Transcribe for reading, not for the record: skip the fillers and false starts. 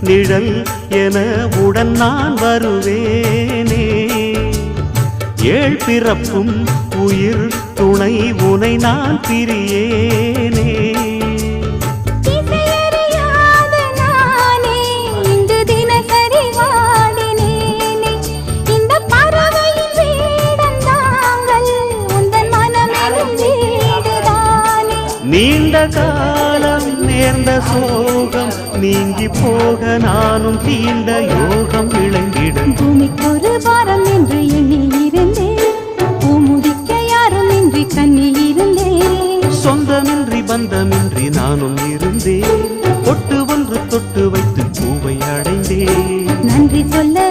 நிழல் என உடன் நான் வருவேனே. ஏழ் பிறப்பும் உயிர் துணை உனை நான் பிரியேனே. நீண்ட காலம் நேர்ந்த சோகம் நீங்கி போக நானும் தீண்ட யோகம் விளங்கிடும். பூமிக்கொரு வாரம் என்று எண்ணி இருந்தேன், பூமுடிக்க யாரும் இன்றி கண்ணி இருந்தேன். சொந்தமின்றி பந்தமின்றி நானும் இருந்தேன், பொட்டு ஒன்று தொட்டு வைத்து பூவை அடைந்தேன். நன்றி சொல்ல